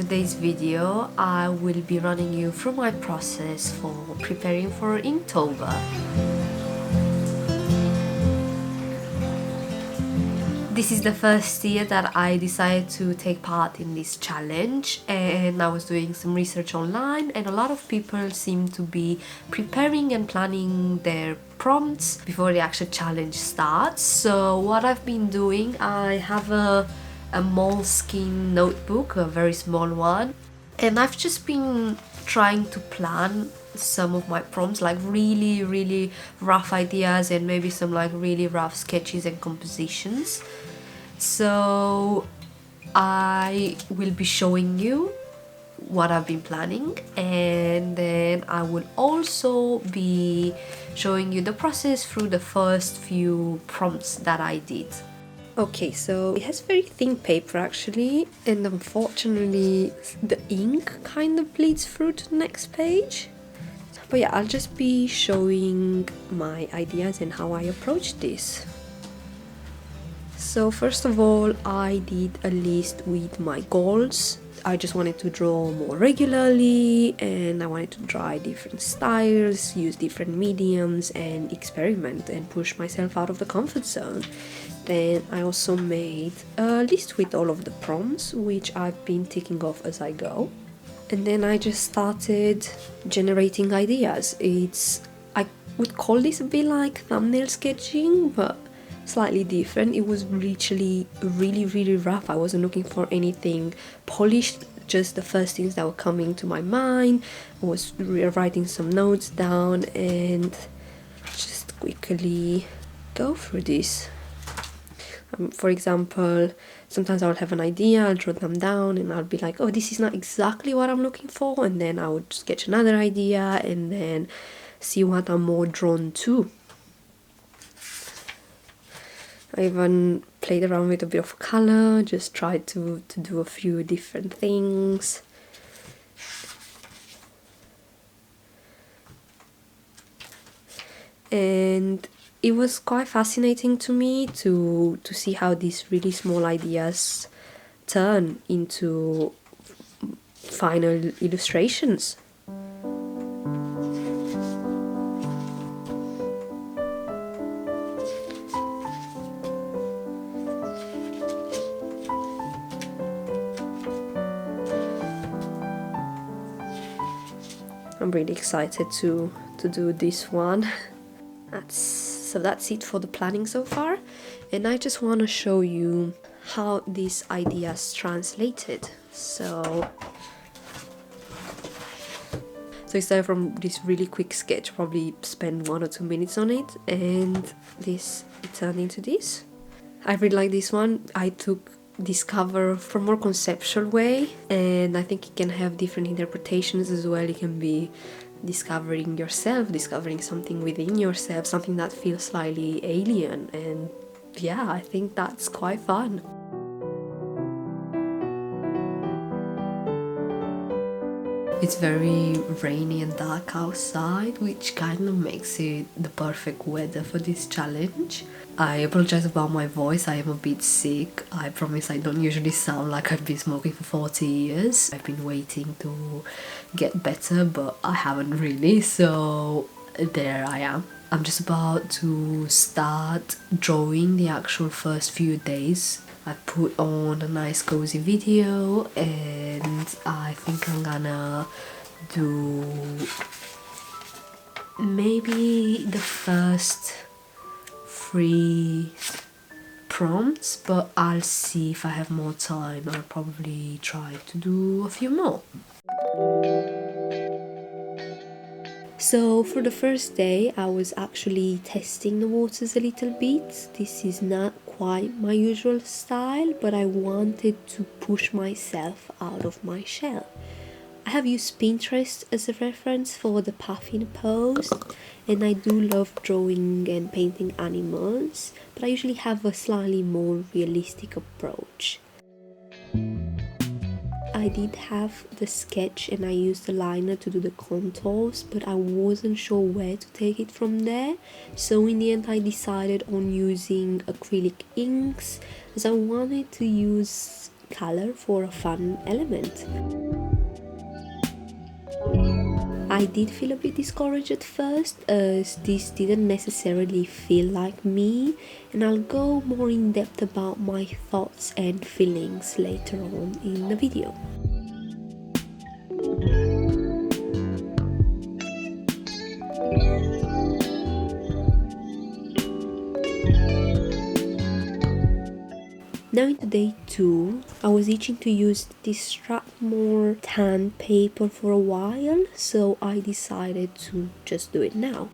today's video, I will be running you through my process for preparing for Inktober. This is the first year that I decided to take part in this challenge, and I was doing some research online, and a lot of people seem to be preparing and planning their prompts before the actual challenge starts. So what I've been doing, I have a moleskin notebook, a very small one, and I've just been trying to plan some of my prompts, like really rough ideas and maybe some like really rough sketches and compositions. So I will be showing you what I've been planning, and then I will also be showing you the process through the first few prompts that I did. Okay, so it has very thin paper actually, and unfortunately the ink kind of bleeds through to the next page. But yeah, I'll just be showing my ideas and how I approached this. So first of all, I did a list with my goals. I just wanted to draw more regularly, and I wanted to try different styles, use different mediums, and experiment and push myself out of the comfort zone. Then I also made a list with all of the prompts, which I've been ticking off as I go. And then I just started generating ideas. I would call this a bit like thumbnail sketching, but slightly different. It was literally really rough. I wasn't looking for anything polished, just the first things that were coming to my mind. I was writing some notes down and just quickly go through this. For example, sometimes I'll have an idea, I'll draw them down, and I'll be like, oh, this is not exactly what I'm looking for, and then I would sketch another idea and then see what I'm more drawn to. I even played around with a bit of color, just tried to do a few different things. And it was quite fascinating to me to see how these really small ideas turn into final illustrations. I'm really excited to do this one. So that's it for the planning so far, and I just want to show you how these ideas translated. So it started from this really quick sketch, probably spend 1 or 2 minutes on it, and it turned into this. I really like this one. I took this cover from a more conceptual way, and I think it can have different interpretations as well. It can be discovering yourself, discovering something within yourself, something that feels slightly alien, and yeah, I think that's quite fun. It's very rainy and dark outside, which kind of makes it the perfect weather for this challenge. I apologize about my voice, I am a bit sick. I promise I don't usually sound like I've been smoking for 40 years. I've been waiting to get better, but I haven't really, so there I am. I'm just about to start drawing the actual first few days. I put on a nice cozy video, and I think I'm gonna do maybe the first 3 prompts, but I'll see if I have more time. I'll probably try to do a few more. So for the first day, I was actually testing the waters a little bit. This is not quite my usual style, but I wanted to push myself out of my shell. I have used Pinterest as a reference for the puffin pose, and I do love drawing and painting animals, but I usually have a slightly more realistic approach. I did have the sketch and I used the liner to do the contours, but I wasn't sure where to take it from there, so in the end I decided on using acrylic inks, as I wanted to use color for a fun element. I did feel a bit discouraged at first, as this didn't necessarily feel like me, and I'll go more in depth about my thoughts and feelings later on in the video. Now into day 2, I was itching to use this Strathmore tan paper for a while, so I decided to just do it now.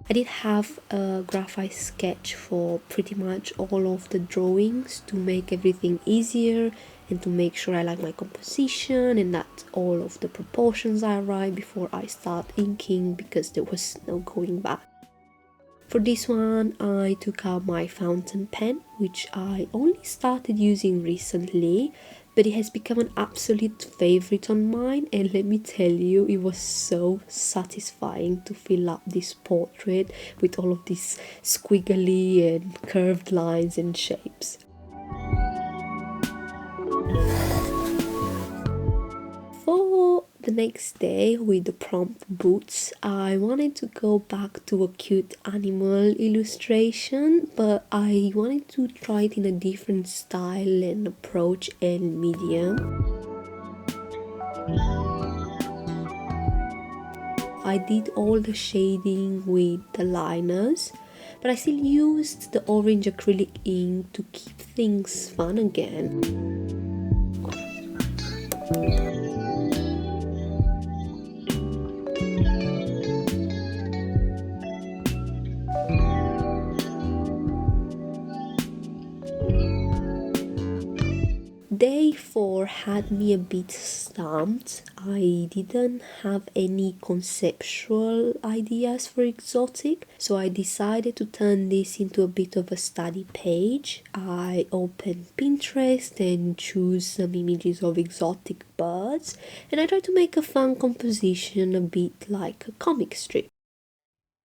I did have a graphite sketch for pretty much all of the drawings to make everything easier and to make sure I like my composition and that all of the proportions are right before I start inking, because there was no going back. For this one, I took out my fountain pen, which I only started using recently, but it has become an absolute favorite on mine, and let me tell you, it was so satisfying to fill up this portrait with all of these squiggly and curved lines and shapes. For the next day, with the prompt boots, I wanted to go back to a cute animal illustration, but I wanted to try it in a different style and approach and medium. I did all the shading with the liners, but I still used the orange acrylic ink to keep things fun again. Day 4 had me a bit stumped. I didn't have any conceptual ideas for exotic, so I decided to turn this into a bit of a study page. I opened Pinterest and choose some images of exotic birds, and I tried to make a fun composition, a bit like a comic strip.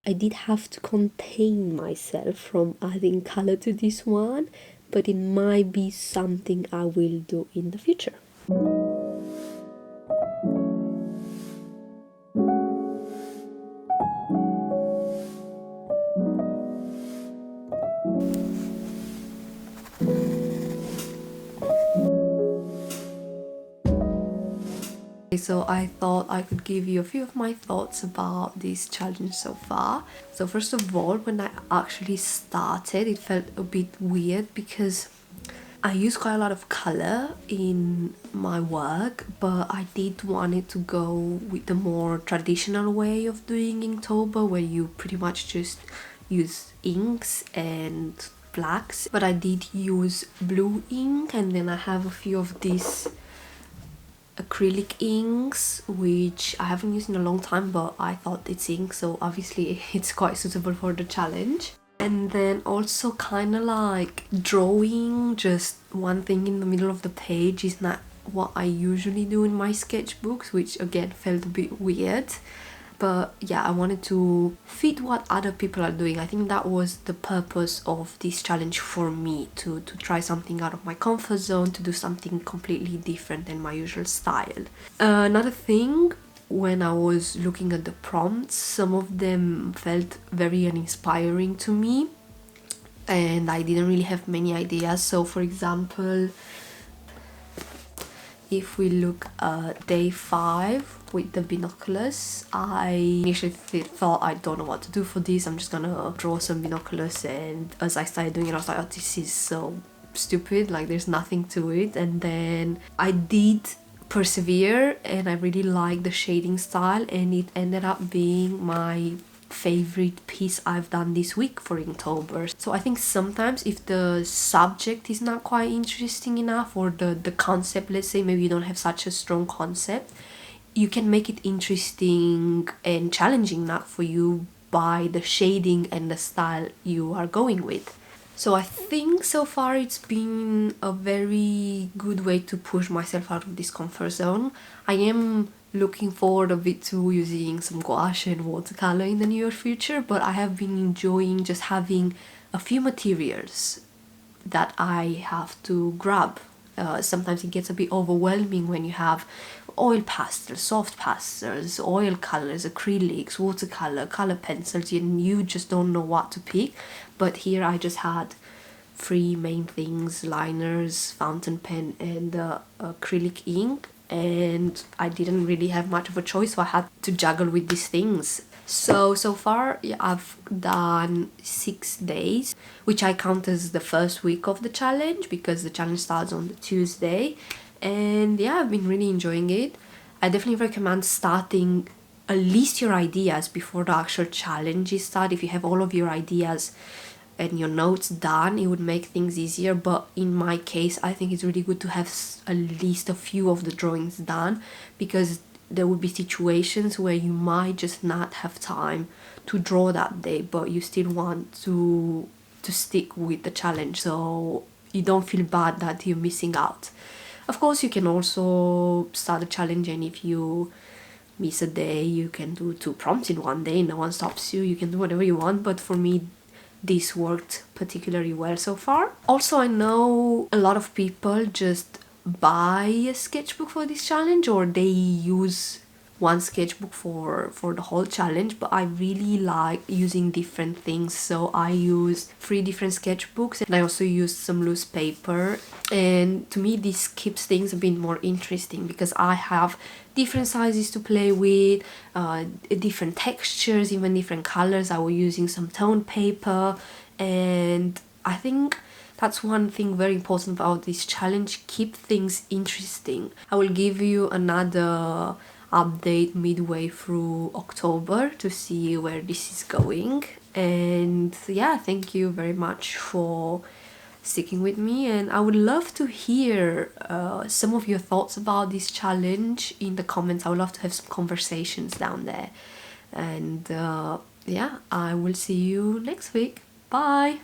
I did have to contain myself from adding color to this one, but it might be something I will do in the future. So I thought I could give you a few of my thoughts about this challenge so far. So first of all, when I actually started, it felt a bit weird because I use quite a lot of color in my work, but I did want it to go with the more traditional way of doing Inktober, where you pretty much just use inks and blacks. But I did use blue ink, and then I have a few of these acrylic inks which I haven't used in a long time, but I thought it's ink, so obviously it's quite suitable for the challenge. And then also kind of like drawing just one thing in the middle of the page is not what I usually do in my sketchbooks, which again felt a bit weird. But yeah, I wanted to fit what other people are doing. I think that was the purpose of this challenge for me, to try something out of my comfort zone, to do something completely different than my usual style. Another thing, when I was looking at the prompts, some of them felt very uninspiring to me and I didn't really have many ideas. So for example, if we look at day 5 with the binoculars, I initially thought I don't know what to do for this, I'm just gonna draw some binoculars, and as I started doing it I was like, oh, this is so stupid, like there's nothing to it. And then I did persevere and I really liked the shading style, and it ended up being my favorite piece I've done this week for Inktober. So I think sometimes if the subject is not quite interesting enough, or the concept, let's say maybe you don't have such a strong concept, you can make it interesting and challenging enough for you by the shading and the style you are going with. So I think so far it's been a very good way to push myself out of this comfort zone. I am looking forward a bit to using some gouache and watercolor in the near future, but I have been enjoying just having a few materials that I have to grab sometimes it gets a bit overwhelming when you have oil pastels, soft pastels, oil colors, acrylics, watercolor, color pencils, and you just don't know what to pick. But here I just had three main things: liners, fountain pen, and acrylic ink, and I didn't really have much of a choice, so I had to juggle with these things. So far, yeah, I've done 6 days, which I count as the first week of the challenge because the challenge starts on the Tuesday. And yeah, I've been really enjoying it. I definitely recommend starting at least your ideas before the actual challenges start. If you have all of your ideas and your notes done, it would make things easier. But in my case, I think it's really good to have at least a few of the drawings done, because there would be situations where you might just not have time to draw that day, but you still want to stick with the challenge, so you don't feel bad that you're missing out. Of course, you can also start a challenge, and if you miss a day, you can do 2 prompts in one day. No one stops you. You can do whatever you want, but for me, this worked particularly well so far. Also, I know a lot of people just buy a sketchbook for this challenge, or they use one sketchbook for the whole challenge, but I really like using different things. So I used 3 different sketchbooks, and I also used some loose paper, and to me this keeps things a bit more interesting because I have different sizes to play with, different textures, even different colors. I was using some tone paper, and I think that's one thing very important about this challenge: keep things interesting. I will give you another update midway through October to see where this is going. And yeah, thank you very much for sticking with me, and I would love to hear some of your thoughts about this challenge in the comments. I would love to have some conversations down there. And yeah, I will see you next week. Bye!